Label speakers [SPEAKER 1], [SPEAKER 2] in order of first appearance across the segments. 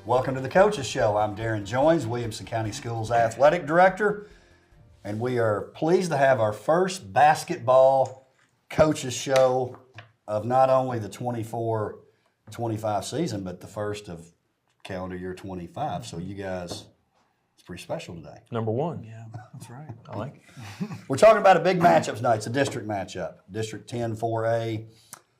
[SPEAKER 1] Welcome to the Coaches Show. I'm Darrin Joins, Williamson County Schools Athletic Director, and we are pleased to have our first basketball Coaches Show of not only the 24-25 season, but the first of calendar year 25. So you guys, it's pretty special today.
[SPEAKER 2] Number one.
[SPEAKER 3] Yeah, that's right.
[SPEAKER 2] I like it.
[SPEAKER 1] We're talking about a big matchup tonight. It's a district matchup. District 10 4A.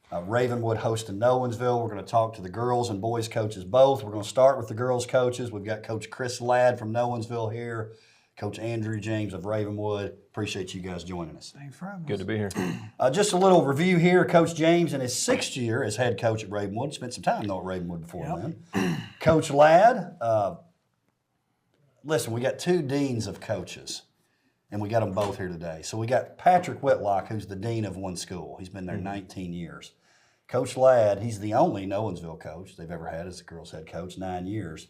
[SPEAKER 1] Ravenwood hosting Nolensville. We're going to talk to the girls and boys coaches both. We're going to start with the girls coaches. We've got Coach Chris Ladd from Nolensville here, Coach Andrew James of Ravenwood. Appreciate you guys joining us.
[SPEAKER 3] Thanks for having us.
[SPEAKER 2] Good to be here.
[SPEAKER 1] Just a little review here. Coach James in his 6th year as head coach at Ravenwood. Spent some time though at Ravenwood before then. Coach Ladd, listen, we got 2 deans of coaches, and we got them both here today. So we got Patrick Whitlock, who's the dean of one school. He's been there 19 years. Coach Ladd, he's the only Nolensville coach they've ever had as the girls' head coach, 9 years.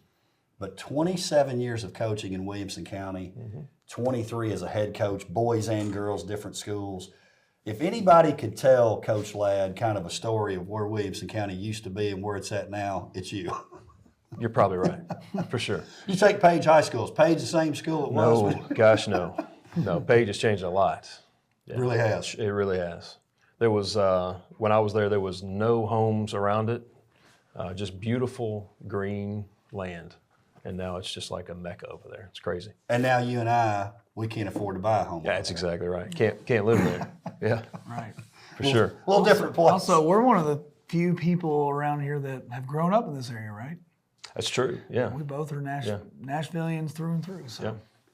[SPEAKER 1] But 27 years of coaching in Williamson County, 23 as a head coach, boys and girls, different schools. If anybody could tell Coach Ladd kind of a story of where Williamson County used to be and where it's at now, it's you.
[SPEAKER 2] You're probably right, for sure.
[SPEAKER 1] You take Page High School. Is Page the same school it was?
[SPEAKER 2] No, gosh, no. No, Page has changed a lot.
[SPEAKER 1] It really has.
[SPEAKER 2] It really has. There was, when I was there was no homes around it, just beautiful green land. And now it's just like a mecca over there. It's crazy.
[SPEAKER 1] And now you and I, we can't afford to buy a home.
[SPEAKER 2] Yeah, that's exactly right. Can't live there. Yeah,
[SPEAKER 3] Right.
[SPEAKER 2] for sure.
[SPEAKER 1] A little different place.
[SPEAKER 3] Also, we're one of the few people around here that have grown up in this area, right?
[SPEAKER 2] That's true. Yeah.
[SPEAKER 3] We both are Nashvillians through and through. So.
[SPEAKER 2] Yeah.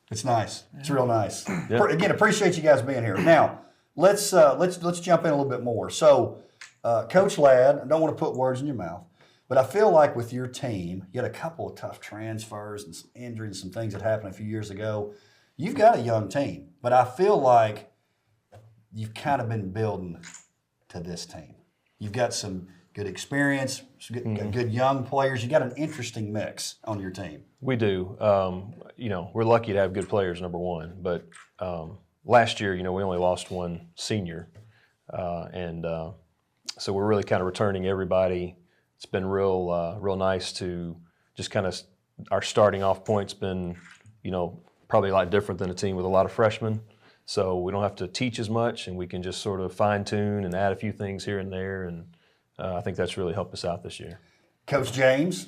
[SPEAKER 1] It's nice. It's real nice.
[SPEAKER 2] Yeah.
[SPEAKER 1] Again, appreciate you guys being here. Now, let's jump in a little bit more. So, Coach Ladd, I don't want to put words in your mouth, but I feel like with your team, you had a couple of tough transfers and some injuries, some things that happened a few years ago. You've got a young team, but I feel like you've kind of been building to this team. You've got some good experience, some good young players. You got an interesting mix on your team.
[SPEAKER 2] We do. We're lucky to have good players, number one. But last year, we only lost one senior. So we're really kind of returning everybody. It's been real nice to just kind of, our starting off point's been, probably a lot different than a team with a lot of freshmen. So we don't have to teach as much, and we can just sort of fine tune and add a few things here and there. And I think that's really helped us out this year.
[SPEAKER 1] Coach James,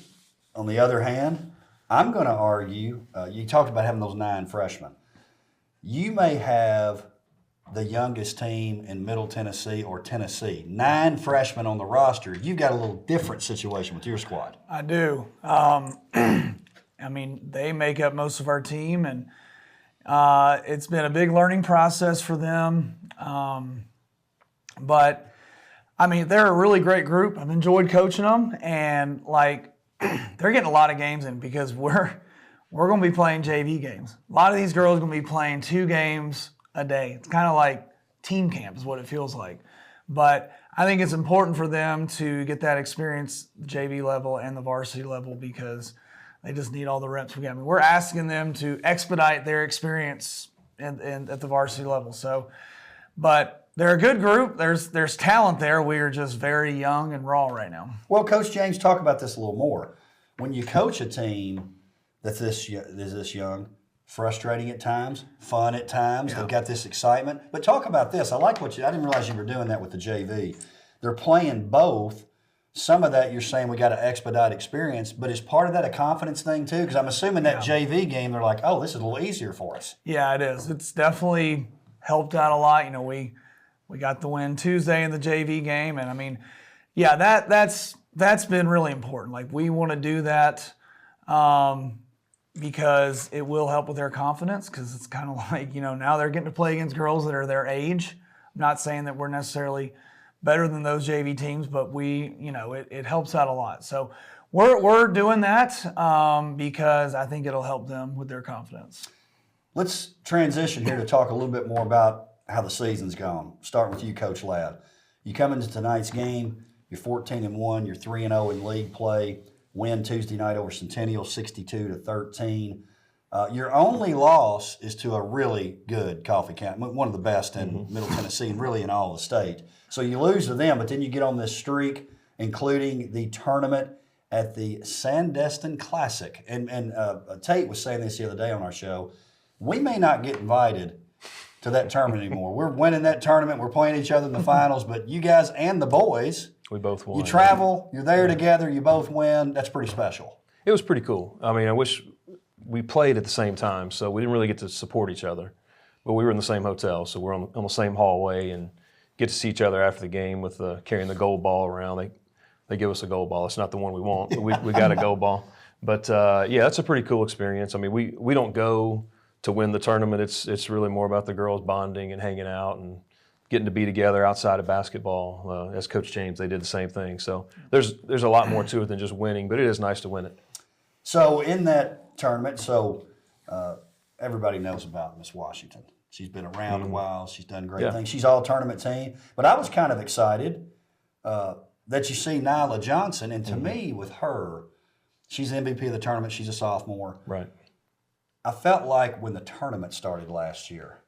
[SPEAKER 1] on the other hand, I'm going to argue, you talked about having those 9 freshmen. You may have the youngest team in Middle Tennessee or Tennessee. 9 freshmen on the roster. You've got a little different situation with your squad.
[SPEAKER 3] I do. They make up most of our team, and it's been a big learning process for them. But they're a really great group. I've enjoyed coaching them, and they're getting a lot of games in because we're going to be playing JV games. A lot of these girls are going to be playing 2 games a day. It's kind of like team camp is what it feels like. But I think it's important for them to get that experience, the JV level and the varsity level, because they just need all the reps we got. We're asking them to expedite their experience at the varsity level. So, but they're a good group. There's talent there. We are just very young and raw right now.
[SPEAKER 1] Well, Coach James, talk about this a little more. When you coach a team that's this young, frustrating at times, fun at times, they've got this excitement. But talk about this. I like I didn't realize you were doing that with the JV. They're playing both. Some of that you're saying we got to expedite experience, but is part of that a confidence thing too? Because I'm assuming that JV game, they're like, oh, this is a little easier for us.
[SPEAKER 3] Yeah, it is. It's definitely helped out a lot. We got the win Tuesday in the JV game, and that's been really important. We want to do that because it will help with their confidence, because it's kind of like, now they're getting to play against girls that are their age. I'm not saying that we're necessarily better than those JV teams, but it helps out a lot. So we're doing that because I think it'll help them with their confidence.
[SPEAKER 1] Let's transition here to talk a little bit more about how the season's gone. Start with you, Coach Ladd. You come into tonight's game, you're 14-1, you're 3-0 in league play, win Tuesday night over Centennial 62-13. Your only loss is to a really good Coffee County, one of the best in Middle Tennessee and really in all the state. So you lose to them, but then you get on this streak, including the tournament at the Sandestin Classic. And Tate was saying this the other day on our show. We may not get invited to that tournament anymore. We're winning that tournament. We're playing each other in the finals. But you guys and the boys,
[SPEAKER 2] we both won.
[SPEAKER 1] You travel. You're there together. You both win. That's pretty special.
[SPEAKER 2] It was pretty cool. I mean, I wish we played at the same time, so we didn't really get to support each other. But we were in the same hotel, so we're on the same hallway and get to see each other after the game with carrying the gold ball around. They give us a gold ball. It's not the one we want, but we got a gold ball. But yeah, that's a pretty cool experience. I mean, we don't go to win the tournament. It's really more about the girls bonding and hanging out and getting to be together outside of basketball. As Coach James, they did the same thing. So there's a lot more to it than just winning, but it is nice to win it.
[SPEAKER 1] So in that tournament, everybody knows about Miss Washington. She's been around a while. She's done great things. She's all tournament team. But I was kind of excited that you see Nyla Johnson. And to me, with her, she's the MVP of the tournament. She's a sophomore.
[SPEAKER 2] Right.
[SPEAKER 1] I felt like when the tournament started last year,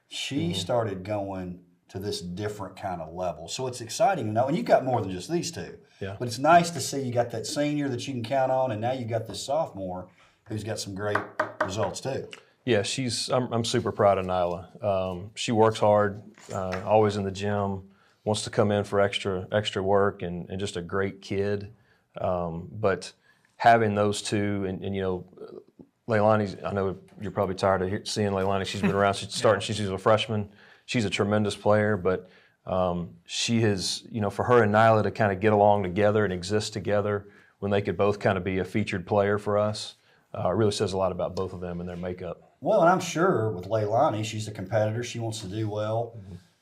[SPEAKER 1] she started going to this different kind of level. So it's exciting to know. And you've got more than just these two.
[SPEAKER 2] Yeah.
[SPEAKER 1] But it's nice to see you got that senior that you can count on, and now you got this sophomore who's got some great results too.
[SPEAKER 2] Yeah, I'm super proud of Nyla. She works hard, always in the gym, wants to come in for extra work, and just a great kid. But having those two, and you know, Leilani's, I know you're probably tired of seeing Leilani. She's been around. She's starting. She's a freshman. She's a tremendous player, but she has, you know, for her and Nyla to kind of get along together and exist together when they could both kind of be a featured player for us, it really says a lot about both of them and their makeup.
[SPEAKER 1] Well, and I'm sure with Leilani, she's a competitor. She wants to do well.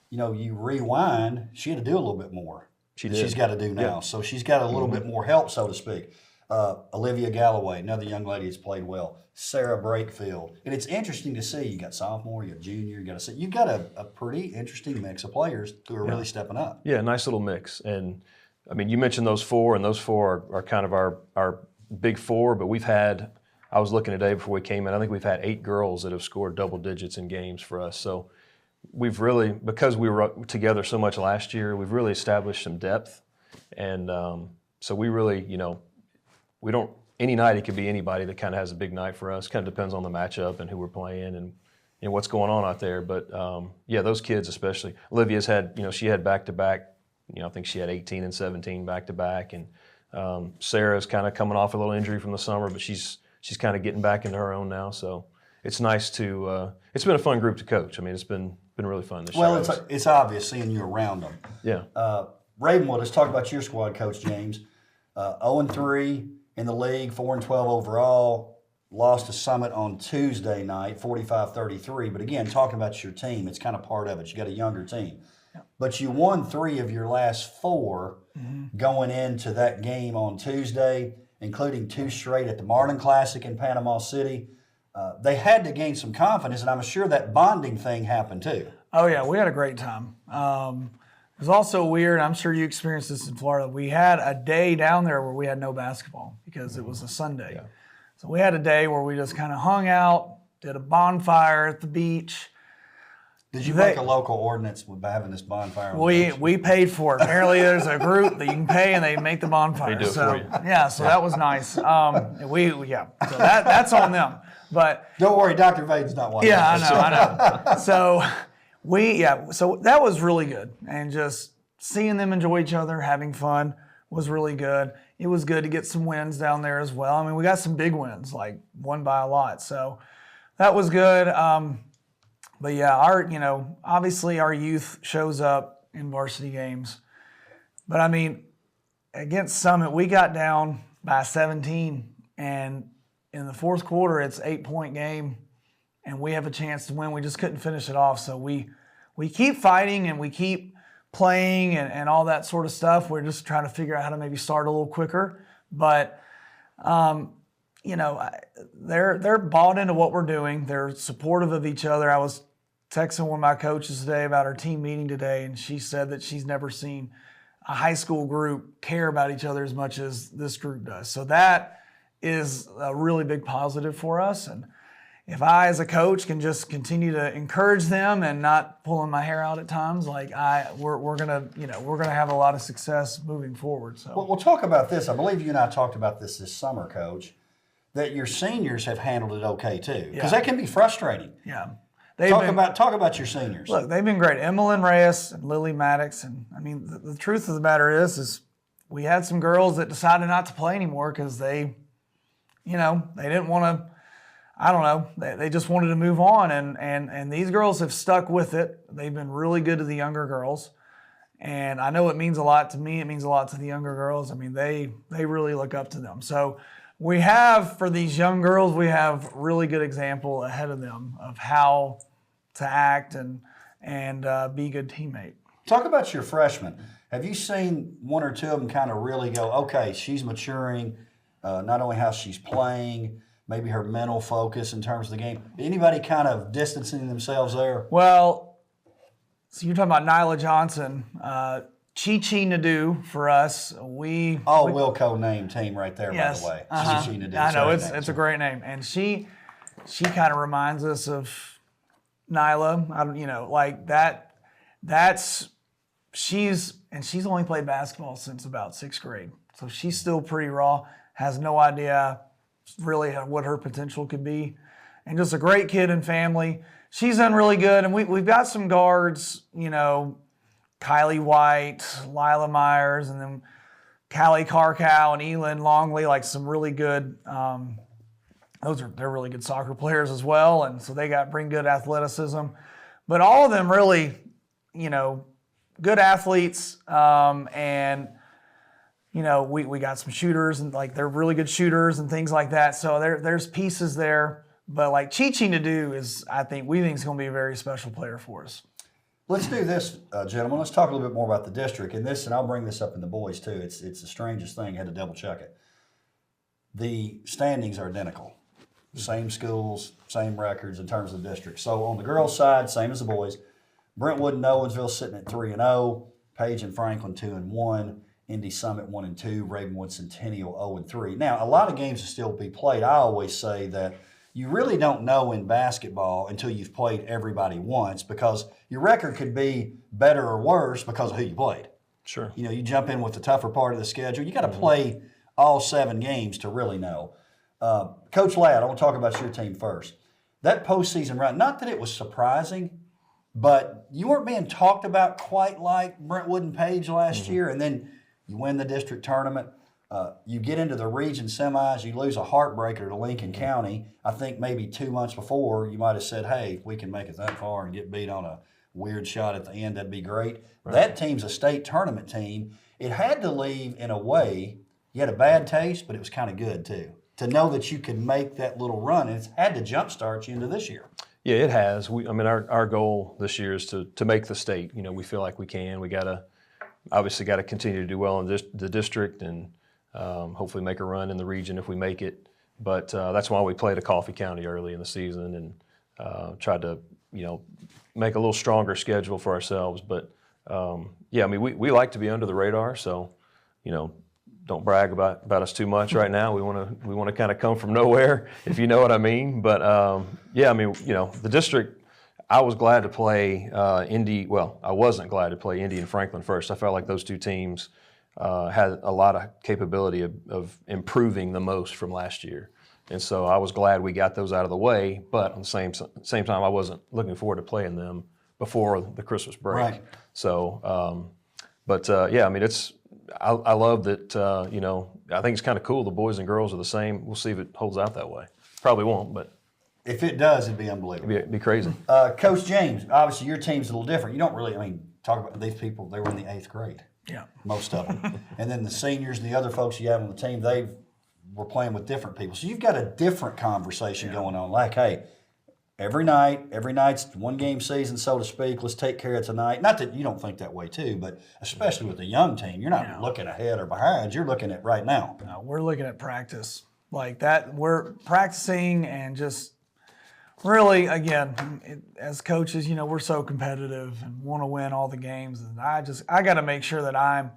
[SPEAKER 1] You know, you rewind, she had to do a little bit more. She's got to do now. Yeah. So she's got a little bit more help, so to speak. Olivia Galloway, another young lady that's played well. Sarah Brakefield. And it's interesting to see. You got sophomore, you got junior, you got a pretty interesting mix of players who are really stepping up.
[SPEAKER 2] Yeah, nice little mix. And, I mean, you mentioned those four, and those four are kind of our big four, but we've had, I was looking today before we came in, I think we've had 8 girls that have scored double digits in games for us. So we've really, because we were together so much last year, we've really established some depth. And so we really, you know, we don't, any night it could be anybody that kind of has a big night for us. Kind of depends on the matchup and who we're playing and what's going on out there. But yeah, those kids especially. Olivia's had, you know, she had back-to-back, you know, I think she had 18 and 17 back-to-back. And Sarah's kind of coming off a little injury from the summer, but she's kind of getting back into her own now. So it's nice to, it's been a fun group to coach. I mean, it's been really fun this year.
[SPEAKER 1] Well, it's obvious seeing you around them.
[SPEAKER 2] Yeah.
[SPEAKER 1] Ravenwood, let's talk about your squad, Coach James. 0-3 in the league, 4-12 overall. Lost to Summit on Tuesday night, 45-33. But again, talking about your team, it's kind of part of it. You got a younger team. Yeah. But you won 3 of your last 4 going into that game on Tuesday, including 2 straight at the Martin Classic in Panama City. They had to gain some confidence, and I'm sure that bonding thing happened too.
[SPEAKER 3] Oh, yeah, we had a great time. It was also weird. I'm sure you experienced this in Florida. We had a day down there where we had no basketball because it was a Sunday. Yeah. So we had a day where we just kind of hung out, did a bonfire at the beach.
[SPEAKER 1] Did you make a local ordinance with having this bonfire?
[SPEAKER 3] We paid for it. Apparently there's a group that you can pay and they make the bonfire.
[SPEAKER 2] They do it for you.
[SPEAKER 3] Yeah, so that was nice. So that's on them. But
[SPEAKER 1] don't worry, Dr. Vaden's not watching.
[SPEAKER 3] Yeah, I know. So that was really good. And just seeing them enjoy each other, having fun was really good. It was good to get some wins down there as well. I mean, we got some big wins, like won by a lot. So that was good. But yeah, obviously our youth shows up in varsity games. But I mean, against Summit, we got down by 17, and in the fourth quarter, it's 8-point game, and we have a chance to win. We just couldn't finish it off. So we keep fighting and we keep playing and all that sort of stuff. We're just trying to figure out how to maybe start a little quicker. But they're bought into what we're doing. They're supportive of each other. I was texting one of my coaches today about our team meeting today, and she said that she's never seen a high school group care about each other as much as this group does. So that is a really big positive for us. And, if I, as a coach, can just continue to encourage them and not pulling my hair out at times, like we're gonna have a lot of success moving forward. So
[SPEAKER 1] Well, we'll talk about this. I believe you and I talked about this summer, Coach, that your seniors have handled it okay too, because that can be frustrating.
[SPEAKER 3] yeah,
[SPEAKER 1] Talk about your seniors.
[SPEAKER 3] Look, they've been great. Emmeline Reyes and Lily Maddox, and I mean the truth of the matter is we had some girls that decided not to play anymore because they didn't want to. I don't know. They just wanted to move on, and these girls have stuck with it. They've been really good to the younger girls, and I know it means a lot to me. It means a lot to the younger girls. I mean, they really look up to them. So we have, for these young girls, we have really good example ahead of them of how to act and be a good teammate.
[SPEAKER 1] Talk about your freshmen. Have you seen one or two of them kind of really go, okay, she's maturing, not only how she's playing, maybe her mental focus in terms of the game. Anybody kind of distancing themselves there?
[SPEAKER 3] Well, so you're talking about Nyla Johnson. Chi-Chi Nadeau for us.
[SPEAKER 1] Wilco name team right there,
[SPEAKER 3] yes,
[SPEAKER 1] by the way.
[SPEAKER 3] Chi-Chi Nadeau. I know, it's a great name. And she kind of reminds us of Nyla. Like that. She's only played basketball since about 6th grade. So she's still pretty raw, has no idea really what her potential could be, and just a great kid and family. She's done really good, and we've got some guards, Kylie White, Lila Myers, and then Callie Carcow and Elin Longley, like some really good. They're really good soccer players as well, and so they bring good athleticism. But all of them really, good athletes, and. We got some shooters, and like they're really good shooters and things like that. So there's pieces there. But like Chi-Chi Nadeau we think is going to be a very special player for us.
[SPEAKER 1] Let's do this, gentlemen. Let's talk a little bit more about the district. And I'll bring this up in the boys too. It's the strangest thing. I had to double check it. The standings are identical. Same schools, same records in terms of the district. So on the girls' side, same as the boys. Brentwood and Nolensville sitting at 3-0. Page and Franklin 2-1. Indy Summit 1-2, Ravenwood Centennial 0-3. Now, a lot of games will still be played. I always say that you really don't know in basketball until you've played everybody once, because your record could be better or worse because of who you played.
[SPEAKER 2] Sure.
[SPEAKER 1] You jump in with the tougher part of the schedule. You got to play all 7 games to really know. Coach Ladd, I want to talk about your team first. That postseason run, not that it was surprising, but you weren't being talked about quite like Brentwood and Page last year, and then you win the district tournament. You get into the region semis. You lose a heartbreaker to Lincoln County. I think maybe 2 months before you might have said, hey, if we can make it that far and get beat on a weird shot at the end, that'd be great. Right. That team's a state tournament team. It had to leave in a way. You had a bad taste, but it was kind of good too. To know that you could make that little run, and it's had to jumpstart you into this year. Yeah,
[SPEAKER 2] it has. Our goal this year is to make the state. We feel like we can. We obviously got to continue to do well in the district, and hopefully make a run in the region if we make it. But that's why we played a Coffee County early in the season and tried to make a little stronger schedule for ourselves. But we like to be under the radar, so don't brag about us too much right now. We want to kind of come from nowhere, if you know what I mean. But the district. I was glad to play Indy. Well, I wasn't glad to play Indy and Franklin first. I felt like those two teams had a lot of capability of improving the most from last year, and so I was glad we got those out of the way. But at the same time, I wasn't looking forward to playing them before the Christmas break.
[SPEAKER 1] Right.
[SPEAKER 2] So, it's. I love that. I think it's kind of cool. The boys and girls are the same. We'll see if it holds out that way. Probably won't, but.
[SPEAKER 1] If it does, it'd be unbelievable.
[SPEAKER 2] It'd be crazy.
[SPEAKER 1] Coach James, obviously your team's a little different. You don't really, talk about these people, they were in the 8th grade.
[SPEAKER 3] Yeah.
[SPEAKER 1] Most of them. And then the seniors and the other folks you have on the team, they were playing with different people. So you've got a different conversation going on. Like, hey, every night's one game season, so to speak. Let's take care of tonight. Not that you don't think that way too, but especially with a young team, you're not looking ahead or behind. You're looking at right now.
[SPEAKER 3] No, we're looking at practice. Like that, we're practicing and just really, again, as coaches, we're so competitive and want to win all the games. And I got to make sure that I'm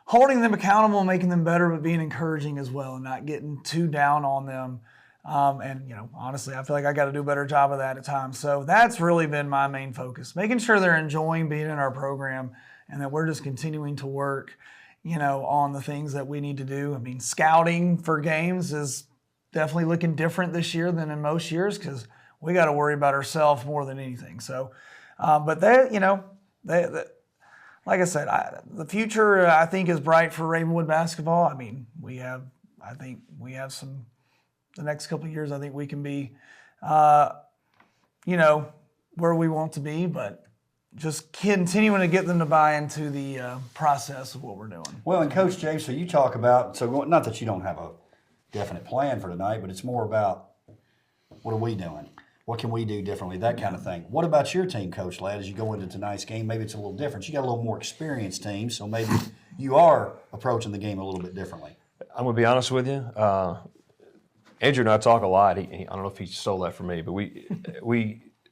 [SPEAKER 3] holding them accountable, making them better, but being encouraging as well and not getting too down on them. And, honestly, I feel like I got to do a better job of that at times. So that's really been my main focus, making sure they're enjoying being in our program and that we're just continuing to work, on the things that we need to do. I mean, scouting for games is definitely looking different this year than in most years because we got to worry about ourselves more than anything. So, but they, like I said, the future I think is bright for Ravenwood basketball. I mean, I think we have some. The next couple of years, I think we can be, where we want to be, but just continuing to get them to buy into the process of what we're doing.
[SPEAKER 1] Well, and Coach Jay, so you talk about, not that you don't have a definite plan for tonight, but it's more about what are we doing? What can we do differently? That kind of thing. What about your team, Coach Ladd, as you go into tonight's game? Maybe it's a little different. You got a little more experienced team, so maybe you are approaching the game a little bit differently.
[SPEAKER 2] I'm going to be honest with you. Andrew and I talk a lot. I don't know if he stole that from me, but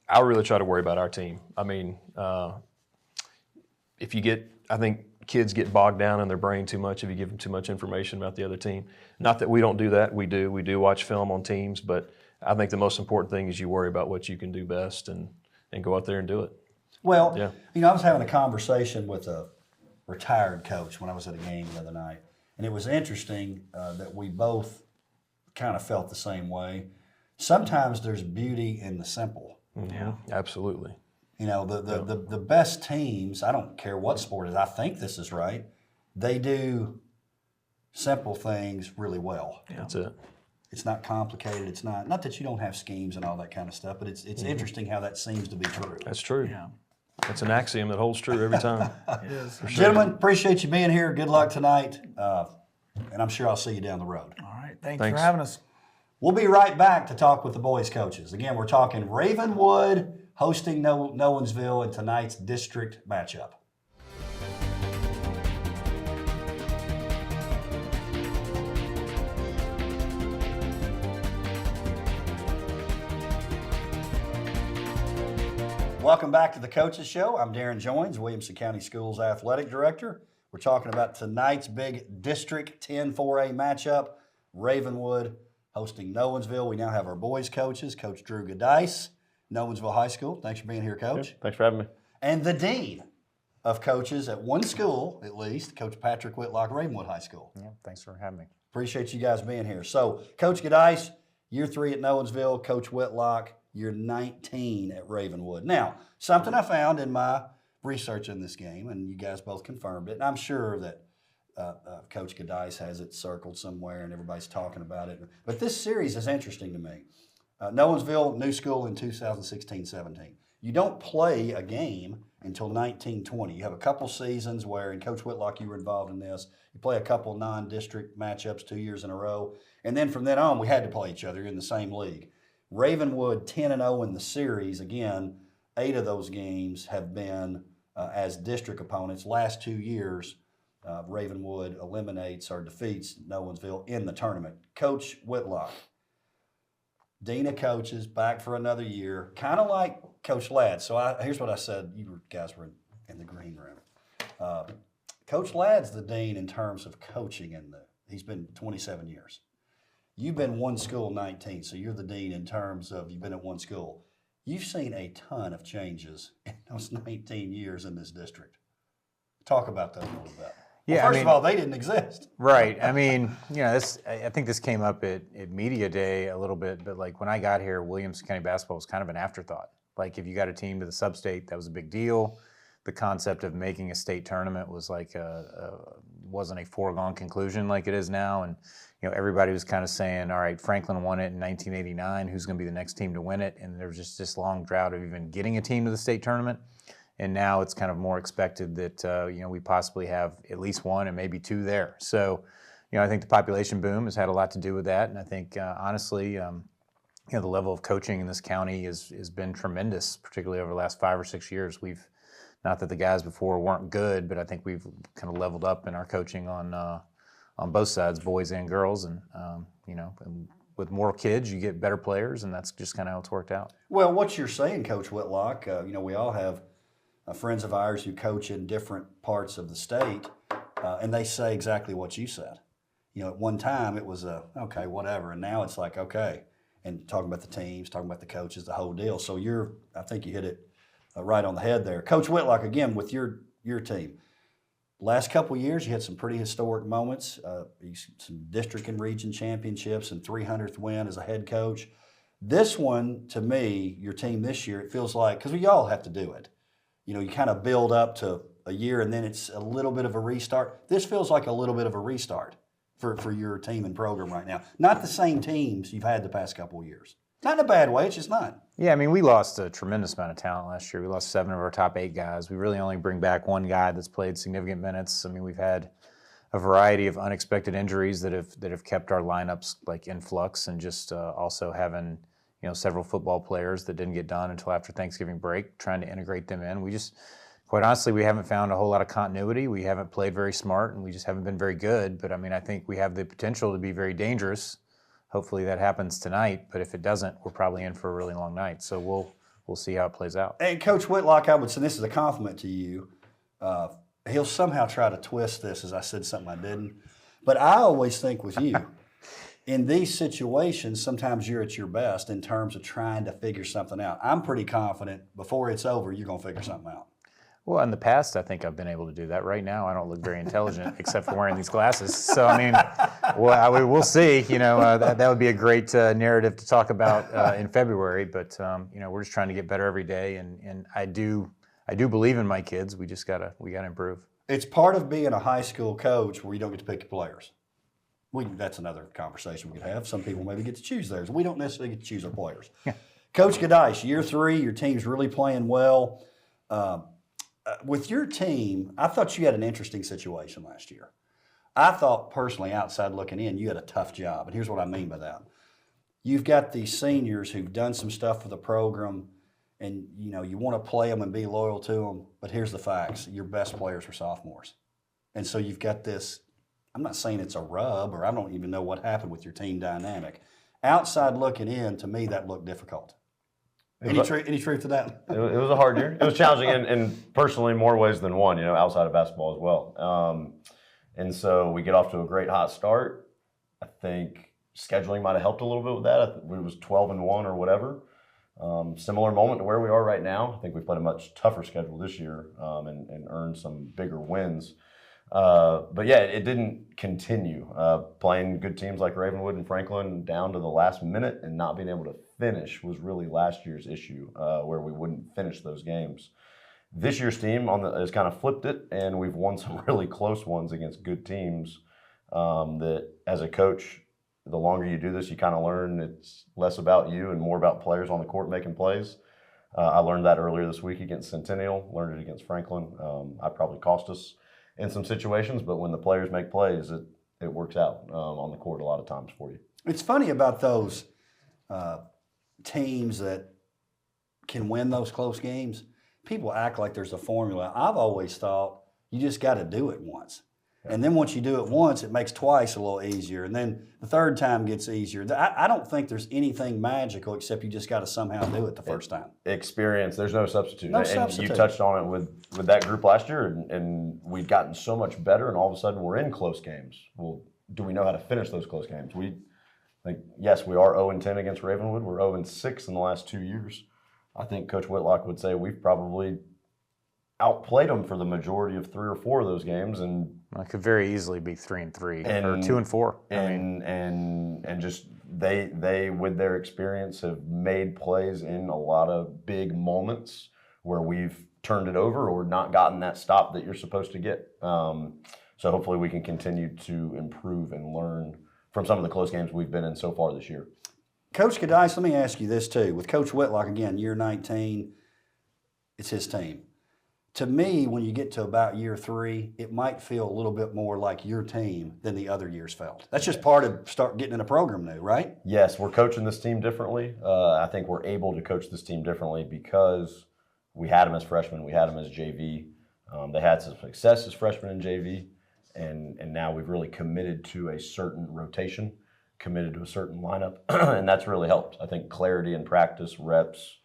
[SPEAKER 2] I really try to worry about our team. I mean, I think kids get bogged down in their brain too much if you give them too much information about the other team. Not that we don't do that. We do watch film on teams, but I think the most important thing is you worry about what you can do best and go out there and do it.
[SPEAKER 1] Well, yeah. I was having a conversation with a retired coach when I was at a game the other night, and it was interesting that we both kind of felt the same way. Sometimes there's beauty in the simple.
[SPEAKER 2] Mm-hmm. Yeah, absolutely.
[SPEAKER 1] The best teams, I don't care what sport it is, I think this is right, they do simple things really well.
[SPEAKER 2] Yeah. That's it.
[SPEAKER 1] It's not complicated. It's not that you don't have schemes and all that kind of stuff, but it's interesting how that seems to be true.
[SPEAKER 2] That's true.
[SPEAKER 3] Yeah.
[SPEAKER 2] That's an axiom that holds true every time.
[SPEAKER 3] It is.
[SPEAKER 2] For sure.
[SPEAKER 1] Gentlemen, appreciate you being here. Good luck tonight, and I'm sure I'll see you down the road.
[SPEAKER 3] All right. Thanks for having us.
[SPEAKER 1] We'll be right back to talk with the boys' coaches. Again, we're talking Ravenwood hosting Nolensville in tonight's district matchup. Welcome back to the Coaches Show. I'm Darrin Joins, Williamson County Schools Athletic Director. We're talking about tonight's big District 10 4A matchup, Ravenwood hosting Nolensville. We now have our boys' coaches, Coach Drew Gadice, Nolensville High School. Thanks for being here, Coach.
[SPEAKER 4] Good. Thanks for having me.
[SPEAKER 1] And the Dean of Coaches at one school, at least, Coach Patrick Whitlock, Ravenwood High School.
[SPEAKER 4] Yeah, thanks for having me.
[SPEAKER 1] Appreciate you guys being here. So, Coach Gadice, year 3 at Nolensville, Coach Whitlock, year 19 at Ravenwood. Now, something I found in my research in this game, and you guys both confirmed it, and I'm sure that Coach Gadice has it circled somewhere and everybody's talking about it. But this series is interesting to me. Nolensville, new school in 2016-17. You don't play a game until 1920. You have a couple seasons where, and Coach Whitlock, you were involved in this, you play a couple non-district matchups 2 years in a row. And then from then on, we had to play each other in the same league. Ravenwood 10-0 in the series. Again, 8 of those games have been as district opponents. Last 2 years, Ravenwood eliminates or defeats Nolensville in the tournament. Coach Whitlock, Dean of Coaches, back for another year, kind of like Coach Ladd. So here's what I said. You guys were in the green room. Coach Ladd's the Dean in terms of coaching, he's been 27 years. You've been one school 19, so you're the Dean in terms of you've been at one school. You've seen a ton of changes in those 19 years in this district. Talk about that a little bit.
[SPEAKER 4] Yeah,
[SPEAKER 1] well, first of all, they didn't exist.
[SPEAKER 4] Right. I mean, I think this came up at Media Day a little bit, but like when I got here, Williamson County basketball was kind of an afterthought. Like if you got a team to the sub-state, that was a big deal. The concept of making a state tournament was like wasn't a foregone conclusion like it is now. And everybody was kind of saying, all right, Franklin won it in 1989. Who's going to be the next team to win it? And there was just this long drought of even getting a team to the state tournament. And now it's kind of more expected that we possibly have at least one and maybe 2 there. So, I think the population boom has had a lot to do with that. And I think honestly, the level of coaching in this county has been tremendous, particularly over the last 5 or 6 years. We've not that the guys before weren't good, but I think we've kind of leveled up in our coaching on both sides, boys and girls. And and with more kids, you get better players, and that's just kind of how it's worked out.
[SPEAKER 1] Well, what you're saying, Coach Whitlock, we all have friends of ours who coach in different parts of the state, and they say exactly what you said. At one time it was okay, whatever, and now it's like, okay, and talking about the teams, talking about the coaches, the whole deal. So I think you hit it right on the head there. Coach Whitlock, again, with your team. Last couple of years, you had some pretty historic moments, some district and region championships and 300th win as a head coach. This one, to me, your team this year, it feels like, because we all have to do it. You know, you kind of build up to a year and then it's a little bit of a restart. This feels like a little bit of a restart for your team and program right now. Not the same teams you've had the past couple of years. Not in a bad way, it's just not.
[SPEAKER 4] Yeah, I mean, we lost a tremendous amount of talent last year. We lost 7 of our top 8 guys. We really only bring back 1 guy that's played significant minutes. I mean, we've had a variety of unexpected injuries that have kept our lineups like in flux, and just also having, you know, several football players that didn't get done until after Thanksgiving break, trying to integrate them in. We just, quite honestly, we haven't found a whole lot of continuity. We haven't played very smart, and we just haven't been very good. But I mean, I think we have the potential to be very dangerous. Hopefully that happens tonight, but if it doesn't, we're probably in for a really long night. So we'll see how it plays out.
[SPEAKER 1] And Coach Whitlock, I would say this is a compliment to you. He'll somehow try to twist this as I said something I didn't. But I always think with you, in these situations, sometimes you're at your best in terms of trying to figure something out. I'm pretty confident before it's over, you're going to figure something out.
[SPEAKER 4] Well, in the past, I think I've been able to do that. Right now, I don't look very intelligent except for wearing these glasses. So, I mean, we'll see. You know, that would be a great narrative to talk about in February. But, you know, we're just trying to get better every day. And I do believe in my kids. We gotta improve.
[SPEAKER 1] It's part of being a high school coach where you don't get to pick your players. That's another conversation we could have. Some people maybe get to choose theirs. We don't necessarily get to choose our players. Yeah. Coach Gadish, year 3, your team's really playing well. With your team, I thought you had an interesting situation last year. I thought personally, outside looking in, you had a tough job. And here's what I mean by that. You've got these seniors who've done some stuff for the program, and you know you want to play them and be loyal to them. But here's the facts. Your best players are sophomores. And so you've got this, I'm not saying it's a rub, or I don't even know what happened with your team dynamic. Outside looking in, to me, that looked difficult. Any truth to that?
[SPEAKER 5] It was a hard year. It was challenging in personally more ways than one, you know, outside of basketball as well. And so we get off to a great hot start. I think scheduling might have helped a little bit with that. It was 12-1 or whatever. Similar moment to where we are right now. I think we played a much tougher schedule this year and earned some bigger wins. But yeah, it didn't continue. Playing good teams like Ravenwood and Franklin down to the last minute and not being able to finish was really last year's issue, where we wouldn't finish those games. This year's team has kind of flipped it, and we've won some really close ones against good teams. That as a coach, the longer you do this, you kind of learn it's less about you and more about players on the court making plays. I learned that earlier this week against Centennial, learned it against Franklin. I probably cost us in some situations, but when the players make plays, it works out on the court a lot of times for you.
[SPEAKER 1] It's funny about those teams that can win those close games. People act like there's a formula. I've always thought you just got to do it once. Yeah. And then once you do it once, it makes twice a little easier. And then the third time gets easier. I don't think there's anything magical except you just got to somehow do it the first time.
[SPEAKER 5] Experience, there's no substitute.
[SPEAKER 1] No substitute.
[SPEAKER 5] You touched on it with that group last year, and we've gotten so much better, and all of a sudden we're in close games. Well, do we know how to finish those close games? Yes, we are 0-10 against Ravenwood. We're 0-6 in the last 2 years. I think Coach Whitlock would say we've probably outplayed them for the majority of 3 or 4 of those games, and
[SPEAKER 4] it could very easily be 3-3 or 2-4.
[SPEAKER 5] And just they with their experience have made plays in a lot of big moments where we've turned it over or not gotten that stop that you're supposed to get. So hopefully we can continue to improve and learn from some of the close games we've been in so far this year.
[SPEAKER 1] Coach Gadice, let me ask you this too. With Coach Whitlock, again, year 19, it's his team. To me, when you get to about year 3, it might feel a little bit more like your team than the other years felt. That's just part of start getting in a program new, right?
[SPEAKER 5] Yes, we're coaching this team differently. I think we're able to coach this team differently because we had them as freshmen, we had them as JV. They had some success as freshmen in JV, and now we've really committed to a certain rotation, committed to a certain lineup, and that's really helped. I think clarity in practice, reps,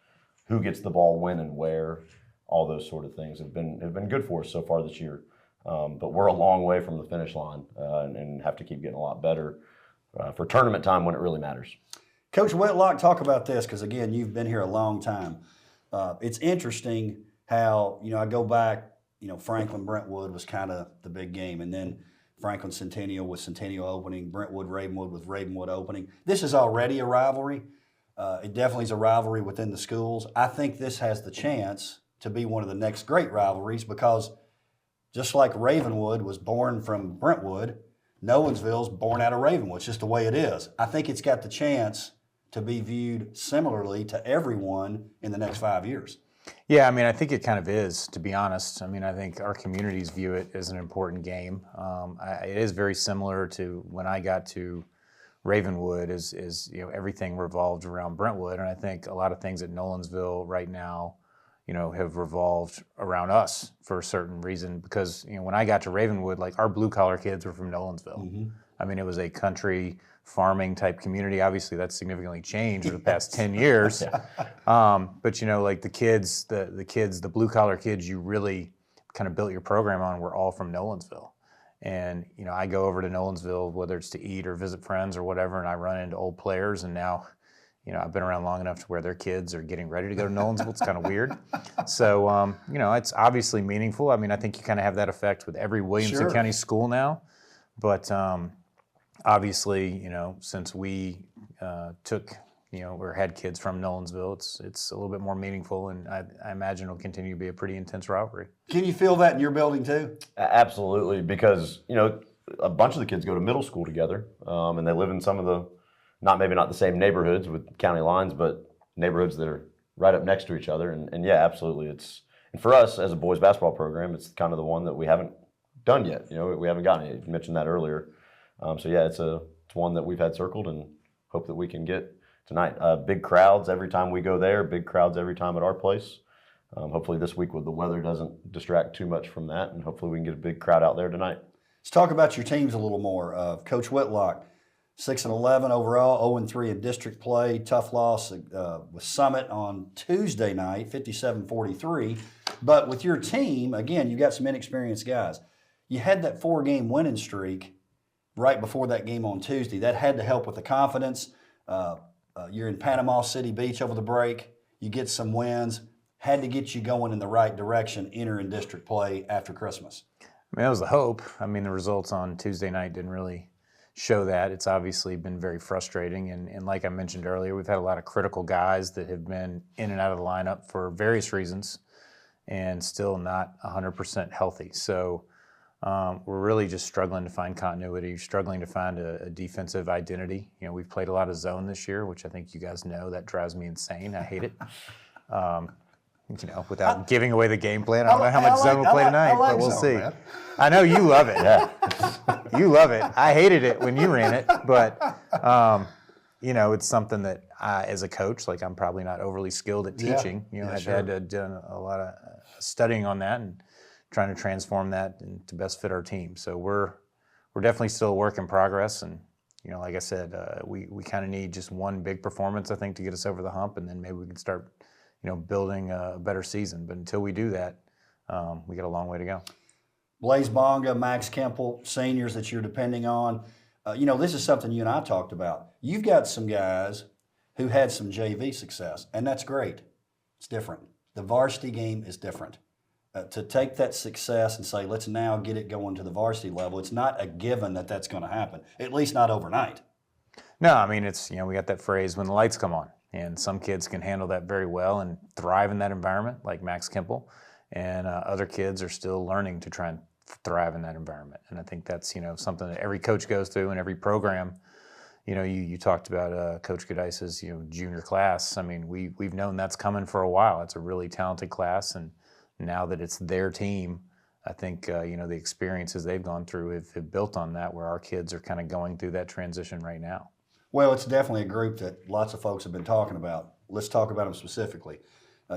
[SPEAKER 5] who gets the ball when and where, all those sort of things have been good for us so far this year. But we're a long way from the finish line and have to keep getting a lot better for tournament time when it really matters.
[SPEAKER 1] Coach Whitlock, talk about this because, again, you've been here a long time. It's interesting how, I go back, Franklin Brentwood was kind of the big game, and then Franklin Centennial with Centennial opening, Brentwood Ravenwood with Ravenwood opening. This is already a rivalry. It definitely is a rivalry within the schools. I think this has the chance to be one of the next great rivalries because just like Ravenwood was born from Brentwood, Nolensville's born out of Ravenwood. It's just the way it is. I think it's got the chance to be viewed similarly to everyone in the next 5 years.
[SPEAKER 4] Yeah, I think it kind of is, to be honest. I think our communities view it as an important game. It is very similar to when I got to Ravenwood, everything revolved around Brentwood, and I think a lot of things at Nolensville right now, have revolved around us for a certain reason. Because when I got to Ravenwood, like our blue collar kids were from Nolensville. Mm-hmm. It was a country farming type community. Obviously, that's significantly changed over the past 10 years. But like the kids, the blue collar kids you really kind of built your program on were all from Nolensville. And I go over to Nolensville, whether it's to eat or visit friends or whatever, and I run into old players. And now, I've been around long enough to where their kids are getting ready to go to Nolensville. It's kind of weird. So, it's obviously meaningful. I think you kind of have that effect with every Williamson County school now. But obviously, since we took, or had kids from Nolensville, it's a little bit more meaningful, and I imagine it'll continue to be a pretty intense rivalry.
[SPEAKER 1] Can you feel that in your building too?
[SPEAKER 5] Absolutely, because a bunch of the kids go to middle school together, and they live in some of the maybe not the same neighborhoods with county lines, but neighborhoods that are right up next to each other. And yeah, absolutely, and for us as a boys basketball program, it's kind of the one that we haven't done yet. We haven't gotten it. You mentioned that earlier. So yeah, it's one that we've had circled and hope that we can get tonight. Big crowds every time we go there, big crowds every time at our place. Hopefully this week with the weather doesn't distract too much from that, and hopefully we can get a big crowd out there tonight.
[SPEAKER 1] Let's talk about your teams a little more. Coach Whitlock, 6-11 overall, 0-3 in district play. Tough loss with Summit on Tuesday night, 57-43. But with your team, again, you've got some inexperienced guys. You had that 4-game winning streak right before that game on Tuesday. That had to help with the confidence. You're in Panama City Beach over the break. You get some wins. Had to get you going in the right direction, entering district play after Christmas.
[SPEAKER 4] That was the hope. The results on Tuesday night didn't really show that. It's obviously been very frustrating. And like I mentioned earlier, we've had a lot of critical guys that have been in and out of the lineup for various reasons and still not 100% healthy. So we're really just struggling to find continuity, struggling to find a defensive identity. We've played a lot of zone this year, which I think you guys know that drives me insane. I hate it. Without giving away the game plan, I don't know how much zone we'll play tonight, but we'll see. Man. I know you love it. Yeah. You love it. I hated it when you ran it, but it's something that as a coach, I'm probably not overly skilled at teaching. I've had to done a lot of studying on that and trying to transform that and to best fit our team. So we're definitely still a work in progress, and like I said, we kind of need just one big performance, I think, to get us over the hump, and then maybe we can start building a better season. But until we do that, we got a long way to go.
[SPEAKER 1] Blaze Bonga, Max Kemple, seniors that you're depending on. This is something you and I talked about. You've got some guys who had some JV success, and that's great. It's different. The varsity game is different. To take that success and say, let's now get it going to the varsity level, it's not a given that that's going to happen, at least not overnight.
[SPEAKER 4] No, it's, we got that phrase, when the lights come on. And some kids can handle that very well and thrive in that environment, like Max Kemple. And other kids are still learning to try and thrive in that environment. And I think that's, something that every coach goes through in every program. You talked about Coach Godice's, junior class. We've known that's coming for a while. It's a really talented class. And now that it's their team, I think, the experiences they've gone through have built on that, where our kids are kind of going through that transition right now.
[SPEAKER 1] Well, it's definitely a group that lots of folks have been talking about. Let's talk about them specifically.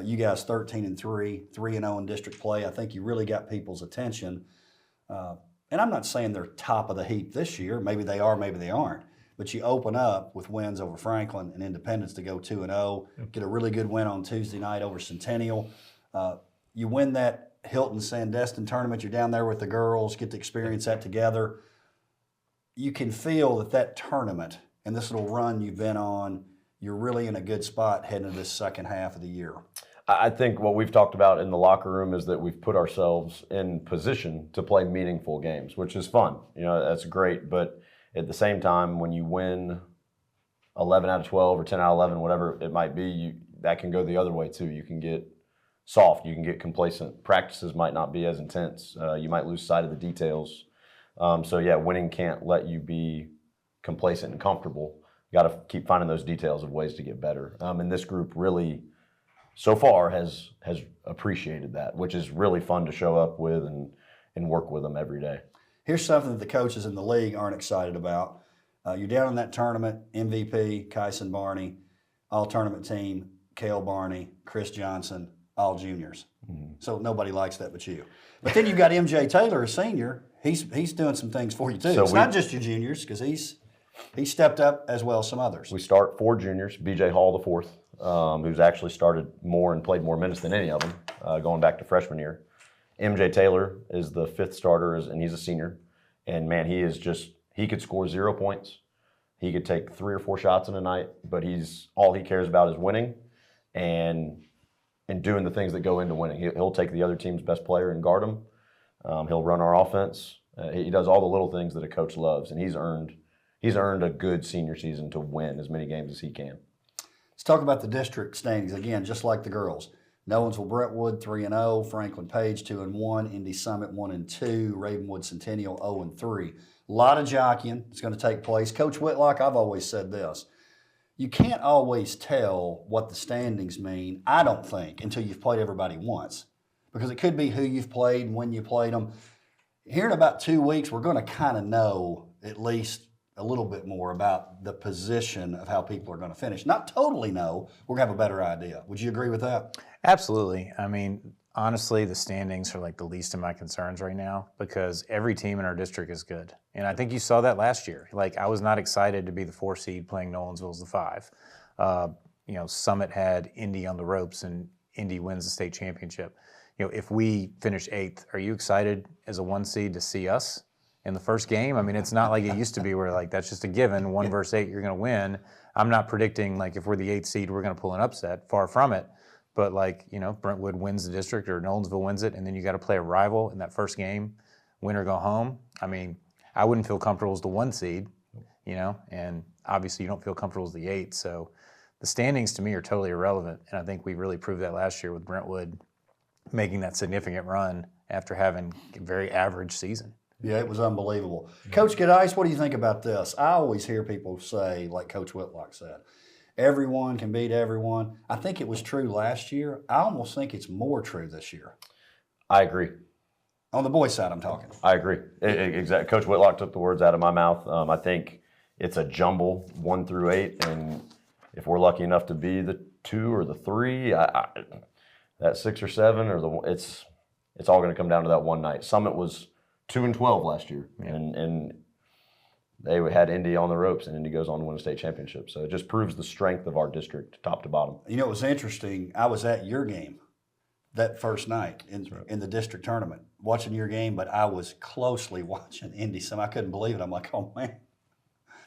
[SPEAKER 1] You guys 13-3, 3-0 in district play. I think you really got people's attention. And I'm not saying they're top of the heap this year. Maybe they are, maybe they aren't. But you open up with wins over Franklin and Independence to go 2-0, get a really good win on Tuesday night over Centennial. You win that Hilton Sandestin tournament. You're down there with the girls, get to experience that together. You can feel that tournament and this little run you've been on you're really in a good spot heading into this second half of the year?
[SPEAKER 5] I think what we've talked about in the locker room is that we've put ourselves in position to play meaningful games, which is fun. That's great. But at the same time, when you win 11 out of 12 or 10 out of 11, whatever it might be, that can go the other way too. You can get soft. You can get complacent. Practices might not be as intense. You might lose sight of the details. Winning can't let you be complacent and comfortable. You got to keep finding those details of ways to get better. And this group really, so far, has appreciated that, which is really fun to show up with and work with them every day.
[SPEAKER 1] Here's something that the coaches in the league aren't excited about. You're down in that tournament, MVP, Kyson Barney, all-tournament team, Cale Barney, Chris Johnson, all juniors. Mm-hmm. So nobody likes that but you. But then you've got MJ Taylor, a senior. He's doing some things for you too. So it's not just your juniors, because he's stepped up as well as some others.
[SPEAKER 5] We start 4 juniors, BJ Hall the fourth, who's actually started more and played more minutes than any of them, going back to freshman year. MJ Taylor is the 5th starter, and he's a senior. And man, he could score 0 points. He could take 3 or 4 shots in a night, but all he cares about is winning and doing the things that go into winning. He'll take the other team's best player and guard him. He'll run our offense. He does all the little things that a coach loves, and he's earned a good senior season to win as many games as he can.
[SPEAKER 1] Let's talk about the district standings again, just like the girls. Nolensville Brentwood 3-0, Franklin Page 2-1, Indy Summit 1-2, Ravenwood Centennial 0-3. A lot of jockeying is going to take place. Coach Whitlock, I've always said this. You can't always tell what the standings mean, I don't think, until you've played everybody once. Because it could be who you've played and when you played them. Here in about 2 weeks, we're going to kind of know at least a little bit more about the position of how people are going to finish. Not totally know, we're going to have a better idea. Would you agree with that?
[SPEAKER 4] Absolutely. I mean, honestly, the standings are like the least of my concerns right now because every team in our district is good. And I think you saw that last year. Like, I was not excited to be the 4 seed playing Nolensville as the 5. Summit had Indy on the ropes and Indy wins the state championship. If we finish 8th, are you excited as a 1 seed to see us in the first game? I mean, it's not like it used to be where like that's just a given, 1 versus 8, you're going to win. I'm not predicting like if we're the 8th seed, we're going to pull an upset. Far from it. But Brentwood wins the district or Nolensville wins it, and then you got to play a rival in that first game, win or go home. I mean, I wouldn't feel comfortable as the 1 seed, and obviously you don't feel comfortable as the 8. So the standings to me are totally irrelevant, and I think we really proved that last year with Brentwood making that significant run after having a very average season.
[SPEAKER 1] Yeah, it was unbelievable. Coach Gadice, what do you think about this? I always hear people say, like Coach Whitlock said, everyone can beat everyone. I think it was true last year. I almost think it's more true this year.
[SPEAKER 5] I agree.
[SPEAKER 1] On the boys' side, I'm talking.
[SPEAKER 5] I agree. Exactly. Coach Whitlock took the words out of my mouth. I think it's a jumble 1 through 8, and if we're lucky enough to be the 2 or the 3, that 6 or 7 or it's all going to come down to that one night. Summit was 2-12 last year, and they had Indy on the ropes, and Indy goes on to win a state championship. So it just proves the strength of our district, top to bottom.
[SPEAKER 1] It was interesting. I was at your game that first night in the district tournament, watching your game, but I was closely watching Indy. I couldn't believe it. I'm like, oh man,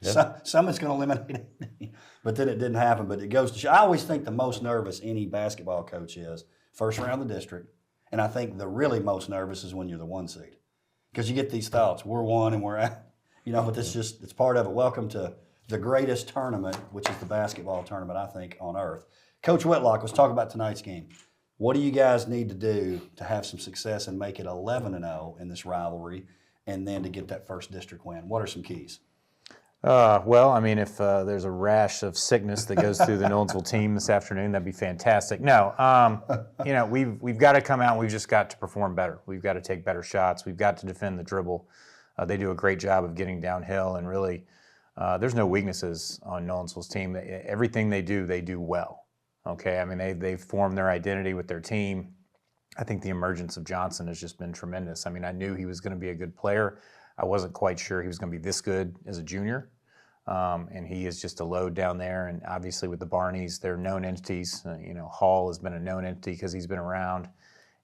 [SPEAKER 1] Summit's going to eliminate Indy. But then it didn't happen. But it goes to show. I always think the most nervous any basketball coach is first round of the district, and I think the really most nervous is when you're the 1 seed. Because you get these thoughts, we're 1 and we're out. But it's part of it. Welcome to the greatest tournament, which is the basketball tournament, I think, on earth. Coach Whitlock, let's talk about tonight's game. What do you guys need to do to have some success and make it 11-0 in this rivalry and then to get that first district win? What are some keys?
[SPEAKER 4] If there's a rash of sickness that goes through the Nolensville team this afternoon, that'd be fantastic. No, we've got to come out and we've just got to perform better. We've got to take better shots. We've got to defend the dribble. They do a great job of getting downhill, and really, there's no weaknesses on Nolensville's team. Everything they do well. Okay, I mean, they've formed their identity with their team. I think the emergence of Johnson has just been tremendous. I mean, I knew he was going to be a good player. I wasn't quite sure he was going to be this good as a junior. And he is just a load down there. And obviously with the Barneys, they're known entities. Hall has been a known entity because he's been around.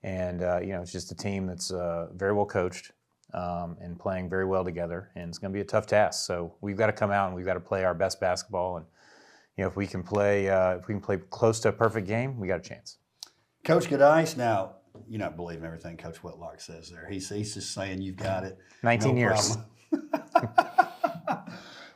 [SPEAKER 4] And, it's just a team that's very well coached and playing very well together. And it's going to be a tough task. So we've got to come out and we've got to play our best basketball. And, if we can play close to a perfect game, we got a chance.
[SPEAKER 1] Coach Gadice, now, you're not believing everything Coach Whitlock says there. He's just saying you've got it.
[SPEAKER 4] 19 years.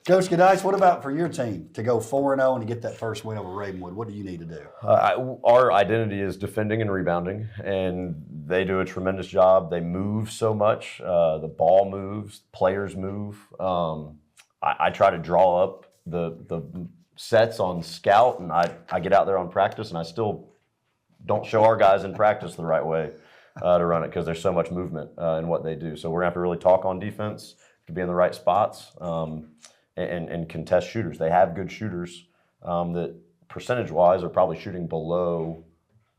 [SPEAKER 1] Coach Gadice, what about for your team to go 4-0 and to get that first win over Ravenwood? What do you need to do?
[SPEAKER 5] Our identity is defending and rebounding, and they do a tremendous job. They move so much. The ball moves, players move. I try to draw up the sets on scout, and I get out there on practice, and I still don't show our guys in practice the right way to run it because there's so much movement in what they do. So we're going to have to really talk on defense to be in the right spots. And contest shooters. They have good shooters that percentage-wise are probably shooting below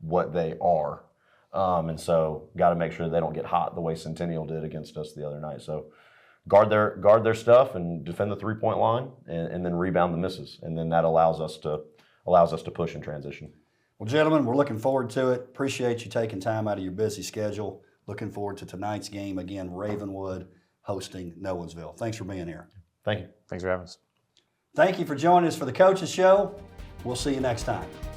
[SPEAKER 5] what they are. And so got to make sure they don't get hot the way Centennial did against us the other night. So guard their stuff and defend the three-point line and then rebound the misses. And then that allows us to push in transition.
[SPEAKER 1] Well, gentlemen, we're looking forward to it. Appreciate you taking time out of your busy schedule. Looking forward to tonight's game. Again, Ravenwood hosting Nolensville. Thanks for being here.
[SPEAKER 5] Thank you.
[SPEAKER 4] Thanks for having us.
[SPEAKER 1] Thank you for joining us for the Coaches Show. We'll see you next time.